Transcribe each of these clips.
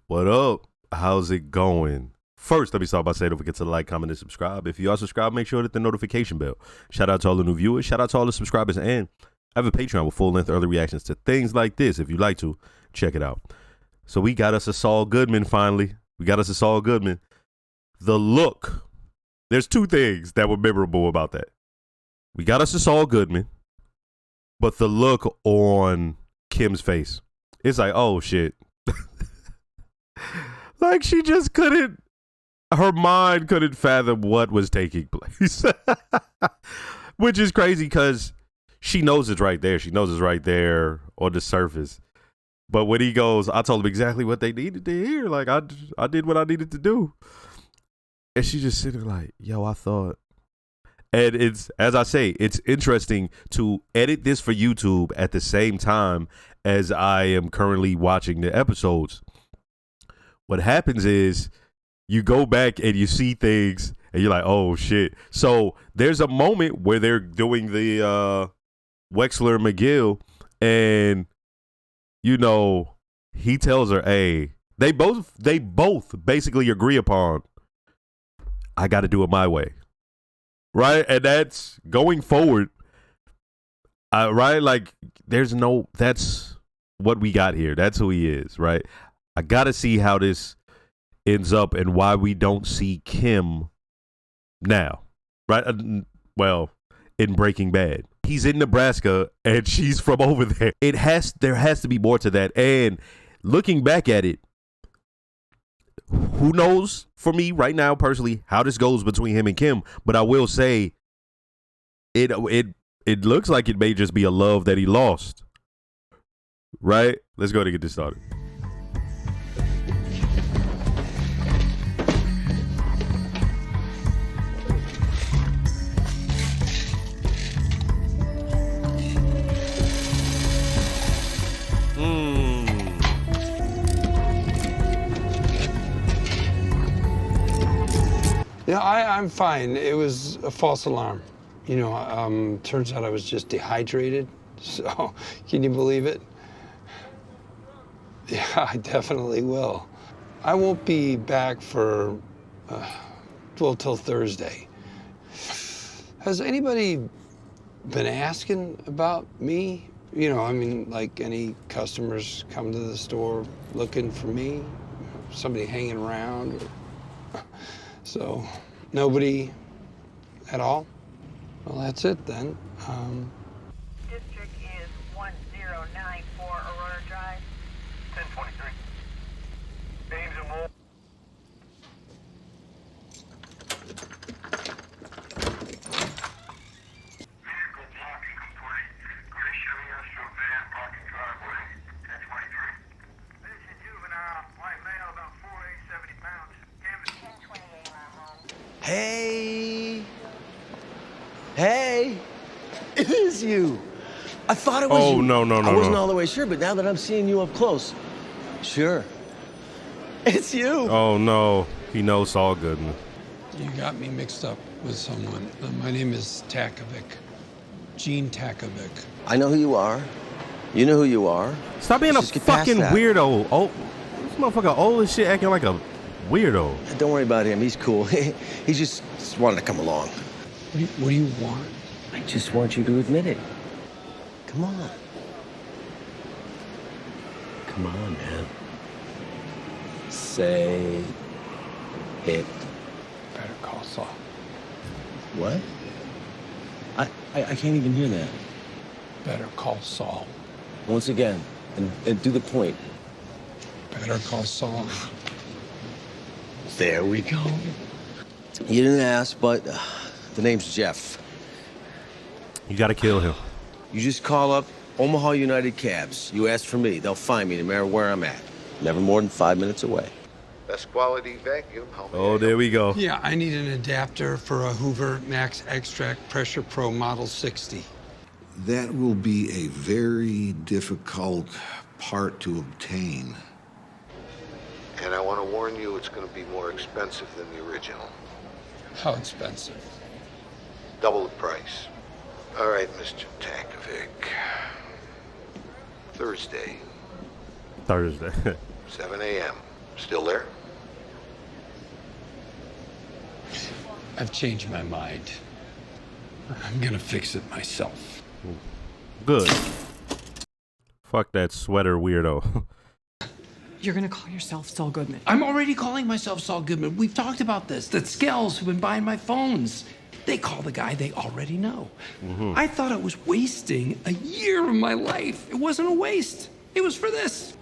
What up? How's it going? First, let me start by saying don't forget to like, comment, and subscribe. If you are subscribed, make sure to hit the notification bell. Shout out to all the new viewers. Shout out to all the subscribers. And I have a Patreon with full-length early reactions to things like this. If you'd like to, check it out. So we got us a Saul Goodman finally. The look. There's two things that were memorable about that. We got us a Saul Goodman, but the look on Kim's face. It's like, oh, shit. Like she just couldn't, her mind couldn't fathom what was taking place. Which is crazy because she knows it's right there. She knows it's right there on the surface. But when he goes, I told him exactly what they needed to hear. Like, I did what I needed to do. And she just sitting like, yo, I thought. And it's, as I say, it's interesting to edit this for YouTube at the same time as I am currently watching the episodes. What happens is you go back and you see things and you're like, oh, shit. So there's a moment where they're doing the Wexler McGill and, you know, he tells her, hey, they both basically agree upon, I got to do it my way. Right. And that's going forward. Right. Like that's what we got here. That's who he is. Right. I got to see how this ends up and why we don't see Kim now. Right. Well, in Breaking Bad, he's in Nebraska and she's from over there. There has to be more to that. And looking back at it, who knows for me right now personally how this goes between him and Kim, but I will say it looks like it may just be a love that he lost. Right? Let's go ahead and get this started. Yeah, I'm fine. It was a false alarm. You know, turns out I was just dehydrated. So, can you believe it? Yeah, I definitely will. I won't be back for, till Thursday. Has anybody been asking about me? You know, I mean, like any customers come to the store looking for me? Somebody hanging around? So, nobody at all? Well, that's it then. District is 1094 Aurora Drive. 1023. Names and more. Vehicle blocking complete. Gray Chevy Astro van blocking driveway. 1023. This is a juvenile, white male, about 4'8", 70 pounds. Canvas. 1028 my home. Hey, it is you. I thought it was you. Oh, no. I wasn't all the way sure, but now that I'm seeing you up close, sure, it's you. Oh, no. He knows Saul Goodman. You got me mixed up with someone. My name is Takovic. Gene Takovic. I know who you are. You know who you are. Stop being Let's a just get past fucking that. weirdo. Oh, this motherfucker old as shit acting like a weirdo. Don't worry about him. He's cool. He just wanted to come along. What do you want? I just want you to admit it. Come on. Come on, man. Say it. Better Call Saul. What? I can't even hear that. Better Call Saul. Once again, and do the point. Better Call Saul. There we go. You didn't ask, but the name's Jeff. You gotta kill him. You just call up Omaha United Cabs. You ask for me. They'll find me no matter where I'm at. Never more than 5 minutes away. Best quality vacuum. Oh, there we go. Yeah, I need an adapter for a Hoover Max Extract Pressure Pro Model 60. That will be a very difficult part to obtain. And I want to warn you, it's going to be more expensive than the original. How expensive? Double the price. All right, Mr. Takovic. Thursday, 7 a.m. Still there? I've changed my mind. I'm gonna fix it myself. Good. Fuck that sweater weirdo. You're gonna call yourself Saul Goodman. I'm already calling myself Saul Goodman. We've talked about this. The Skells who've been buying my phones. They call the guy they already know. I thought I was wasting a year of my life. It wasn't a waste. It was for this.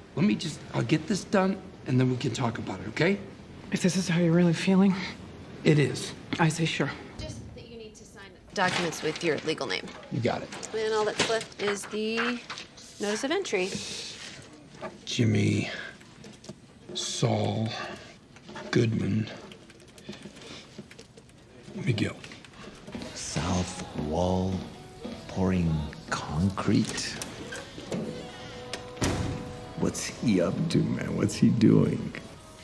I'll get this done, and then we can talk about it, okay? If this is how you're really feeling, It is. I say sure. Just that you need to sign documents with your legal name. You got it. And all that's left is the notice of entry. Jimmy, Saul, Goodman, Miguel. South wall pouring concrete. What's he up to, man? What's he doing?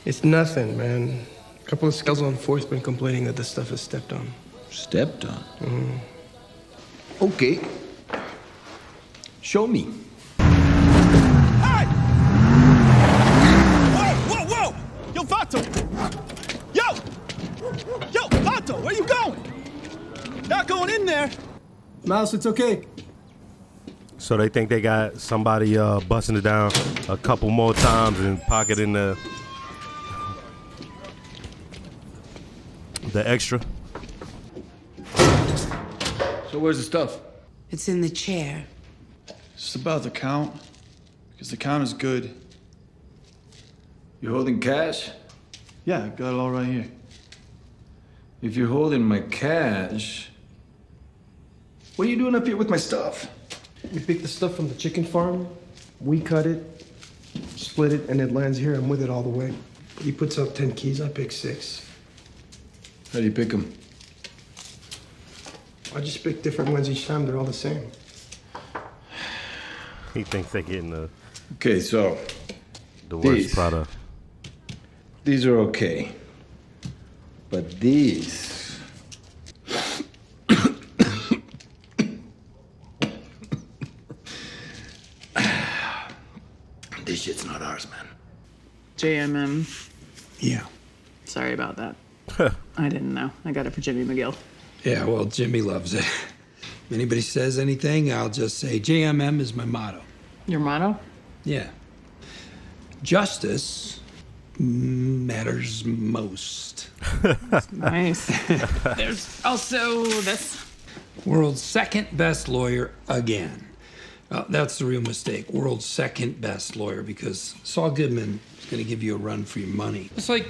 It's nothing, man. A couple of Skells on 4th been complaining that this stuff is stepped on. Stepped on? Okay. Show me. Hey! Whoa, whoa, whoa! Yo, Vato! Yo, Vato, where you going? Not going in there. Mouse, it's okay. So they think they got somebody busting it down a couple more times and pocketing the extra. So where's the stuff? It's in the chair. It's about the count, because the count is good. You holding cash? Yeah, I got it all right here. If you're holding my cash, what are you doing up here with my stuff? We picked the stuff from the chicken farm. We cut it, split it, and it lands here. I'm with it all the way. He puts out 10 keys. I pick 6. How do you pick them? I just pick different ones each time. They're all the same. He thinks they're getting Okay, so the worst These. product. these are okay. But these. This shit's not ours, man. JMM. Yeah. Sorry about that. I didn't know. I got it for Jimmy McGill. Yeah, well, Jimmy loves it. If anybody says anything, I'll just say JMM is my motto. Your motto? Yeah. Justice matters most. Nice. There's also this. World's second best lawyer again. That's the real mistake. World's second best lawyer, because Saul Goodman is going to give you a run for your money. It's like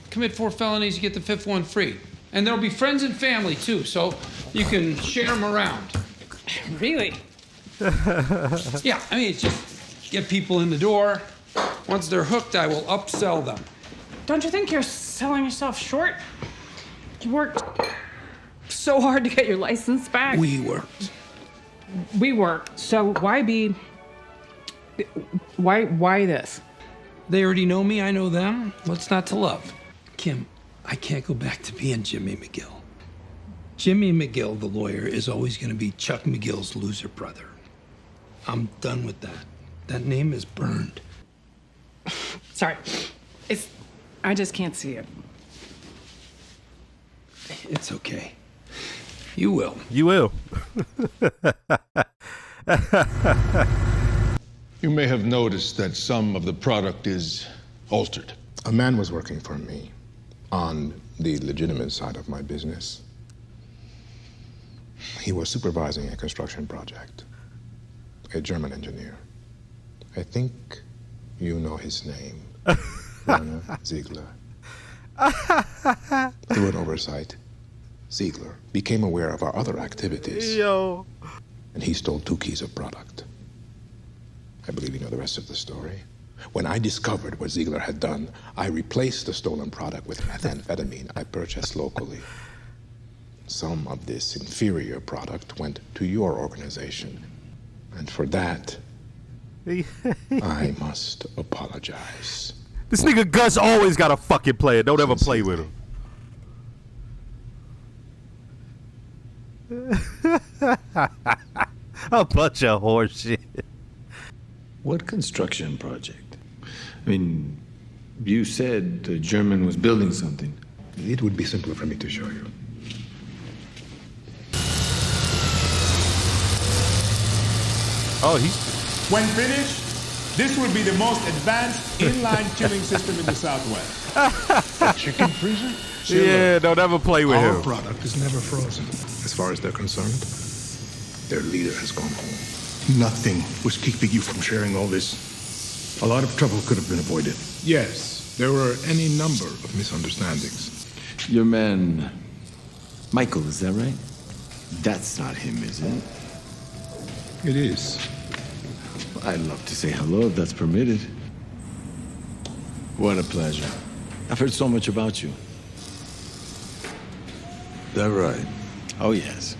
commit 4 felonies, you get the 5th one free. And there'll be friends and family too, so you can share them around. Really? Yeah, I mean, it's just get people in the door. Once they're hooked, I will upsell them. Don't you think you're selling yourself short? You worked so hard to get your license back. We worked. We worked. So why this? They already know me, I know them. What's not to love? Kim, I can't go back to being Jimmy McGill. Jimmy McGill, the lawyer, is always going to be Chuck McGill's loser brother. I'm done with that. That name is burned. Sorry. I just can't see it. It's okay. You will. You will. You may have noticed that some of the product is altered. A man was working for me on the legitimate side of my business. He was supervising a construction project, a German engineer. I think you know his name, Werner Ziegler. Through an oversight, Ziegler became aware of our other activities. Yo. And he stole 2 keys of product. I believe you know the rest of the story. When I discovered what Ziegler had done, I replaced the stolen product with methamphetamine I purchased locally. Some of this inferior product went to your organization. And for that, I must apologize. This nigga Gus always got a fucking player. Don't ever play with him. A bunch of horse shit. What construction project? I mean, You said the German was building something. It would be simpler for me to show you. Oh, he's... When finished, this would be the most advanced inline chilling system in the Southwest. A chicken freezer? Yeah, don't ever play with Our him. product is never frozen. As far as they're concerned, their leader has gone home. Nothing was keeping you from sharing all this. A lot of trouble could have been avoided. Yes, there were any number of misunderstandings. Your man, Michael, is that right? That's not him, is it? It is. I'd love to say hello if that's permitted. What a pleasure. I've heard so much about you. That right? Oh, yes.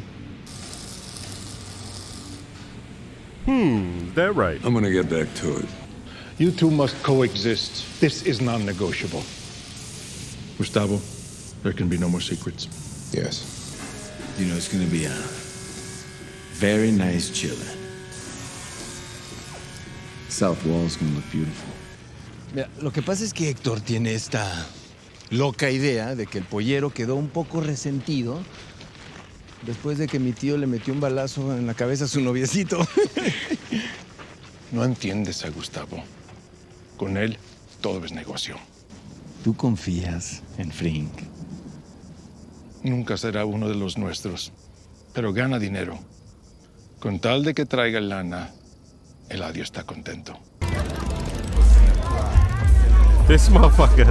That right. I'm gonna get back to it. You two must coexist. This is non-negotiable. Gustavo, there can be no more secrets. Yes. You know, it's gonna be a very nice chiller. South Wall's gonna look beautiful. Mira, lo que pasa es que Héctor tiene esta loca idea de que el pollero quedó un poco resentido después de que mi tío le metió un balazo en la cabeza a su noviecito. No entiendes a Gustavo. Con él, todo es negocio. ¿Tú confías en Frink? Nunca será uno de los nuestros, pero gana dinero. Con tal de que traiga lana, Eladio está contento. This motherfucker.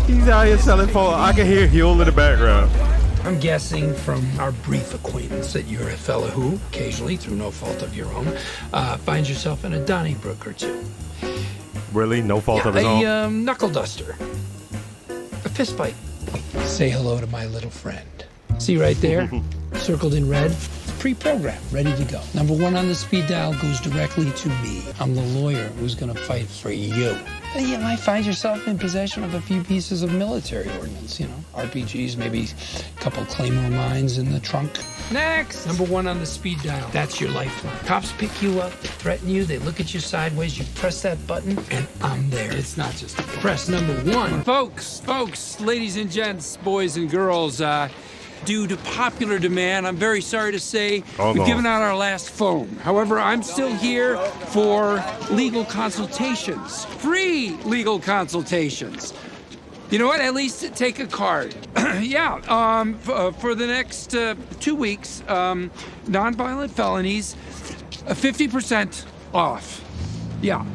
He's out here selling phones. I can hear Huel in the background. I'm guessing from our brief acquaintance that you're a fellow who, occasionally, through no fault of your own, finds yourself in a Donnybrook or two. Really? No fault of his own? A knuckle duster. A fist fight. Say hello to my little friend. See right there? Circled in red? Pre-programmed, ready to go. Number one on the speed dial goes directly to me. I'm the lawyer who's gonna fight for you. And you might find yourself in possession of a few pieces of military ordnance, you know, RPGs, maybe a couple Claymore mines in the trunk. Next! Number one on the speed dial. That's your lifeline. Cops pick you up, threaten you, they look at you sideways, you press that button, and I'm there. It's not just a press number one. Folks, ladies and gents, boys and girls, due to popular demand, I'm very sorry to say we've given out our last phone. However, I'm still here for legal consultations, free legal consultations. You know what? At least take a card. For the next 2 weeks, nonviolent felonies, 50% off. Yeah.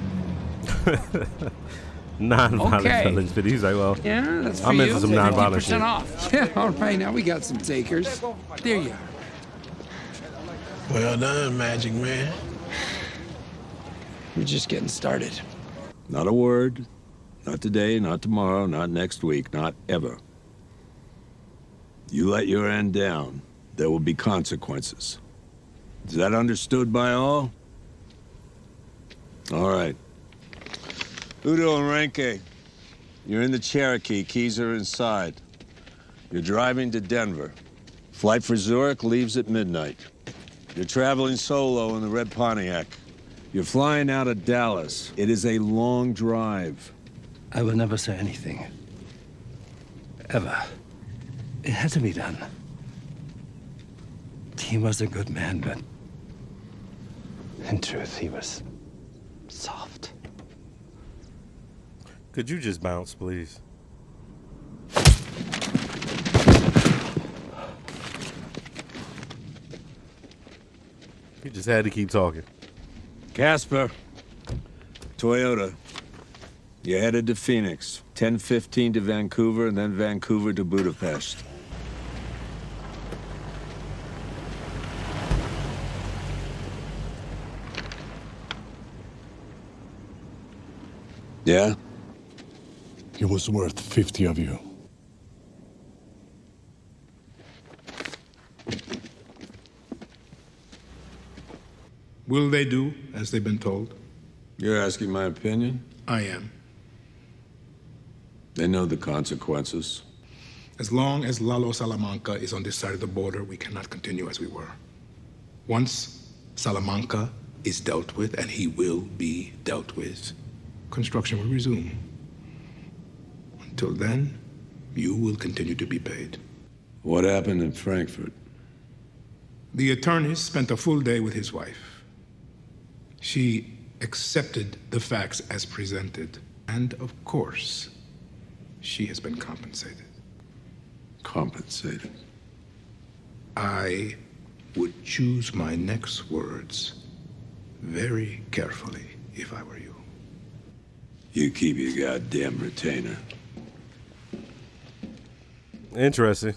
Non-violent felons, but he's like, well, yeah, that's for I'm you. into some non-violent 50% shit. off. Yeah, all right, now we got some takers. There you are. Well done, Magic Man. We're just getting started. Not a word. Not today, not tomorrow, not next week, not ever. You let your end down, there will be consequences. Is that understood by all? All right. Udo and Renke, you're in the Cherokee. Keys are inside. You're driving to Denver. Flight for Zurich leaves at midnight. You're traveling solo in the red Pontiac. You're flying out of Dallas. It is a long drive. I will never say anything. Ever. It had to be done. He was a good man, but in truth, he was soft. Could you just bounce, please? You just had to keep talking. Casper, Toyota. You headed to Phoenix. 10:15 to Vancouver, and then Vancouver to Budapest. Yeah? It was worth 50 of you. Will they do as they've been told? You're asking my opinion? I am. They know the consequences. As long as Lalo Salamanca is on this side of the border, we cannot continue as we were. Once Salamanca is dealt with, and he will be dealt with, construction will resume. Until then, you will continue to be paid. What happened in Frankfurt? The attorney spent a full day with his wife. She accepted the facts as presented. And of course, she has been compensated. Compensated? I would choose my next words very carefully if I were you. You keep your goddamn retainer. Interesting.